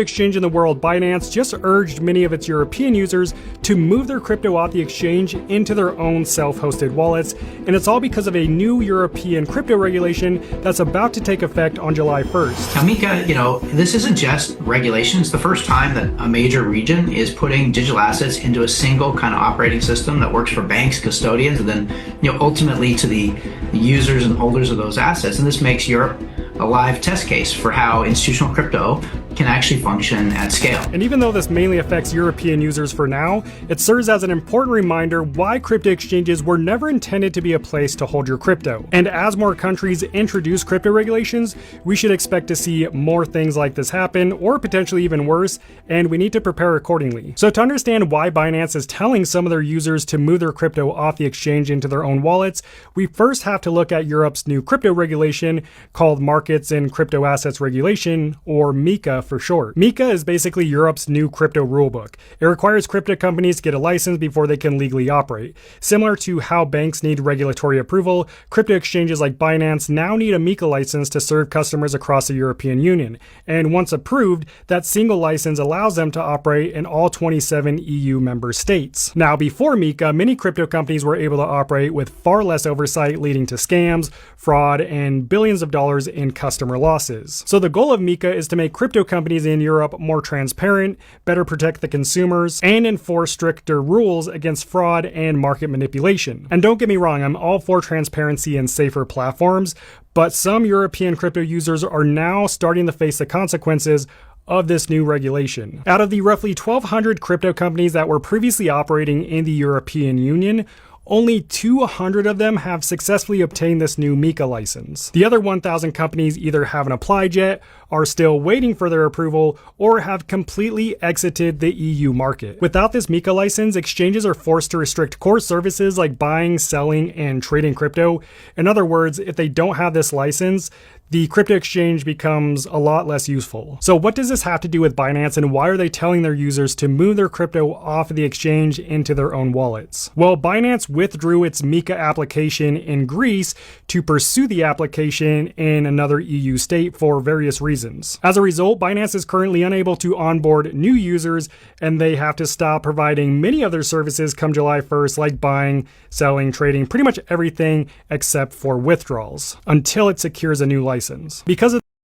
exchange in the world, Binance, just urged many of its European users to move their crypto off the exchange into their own self-hosted wallets, and it's all because of a new European crypto regulation that's about to take effect on July 1st. Now, Mika, this isn't just regulation. It's the first time that a major region is putting digital assets into a single kind of operating system that works for banks, custodians, and then, ultimately to the users and holders of those assets. And this makes Europe a live test case for how institutional crypto can actually function at scale. And even though this mainly affects European users for now, it serves as an important reminder why crypto exchanges were never intended to be a place to hold your crypto. And as more countries introduce crypto regulations, we should expect to see more things like this happen, or potentially even worse, and we need to prepare accordingly. So to understand why Binance is telling some of their users to move their crypto off the exchange into their own wallets, we first have to look at Europe's new crypto regulation called Markets in Crypto Assets Regulation, or MiCA for short. MiCA is basically Europe's new crypto rulebook. It requires crypto companies to get a license before they can legally operate. Similar to how banks need regulatory approval, crypto exchanges like Binance now need a MiCA license to serve customers across the European Union. And once approved, that single license allows them to operate in all 27 EU member states. Now, before MiCA, many crypto companies were able to operate with far less oversight, leading to scams, fraud, and billions of dollars in customer losses. So the goal of MiCA is to make crypto companies in Europe more transparent, better protect the consumers, and enforce stricter rules against fraud and market manipulation. And don't get me wrong, I'm all for transparency and safer platforms, but some European crypto users are now starting to face the consequences of this new regulation. Out of the roughly 1,200 crypto companies that were previously operating in the European Union, only 200 of them have successfully obtained this new MiCA license. The other 1,000 companies either haven't applied yet, are still waiting for their approval, or have completely exited the EU market. Without this MiCA license, exchanges are forced to restrict core services like buying, selling, and trading crypto. In other words, if they don't have this license, the crypto exchange becomes a lot less useful. So what does this have to do with Binance, and why are they telling their users to move their crypto off of the exchange into their own wallets? Well, Binance withdrew its MiCA application in Greece to pursue the application in another EU state for various reasons. As a result, Binance is currently unable to onboard new users, and they have to stop providing many other services come July 1st, like buying, selling, trading, pretty much everything except for withdrawals, until it secures a new license. Because of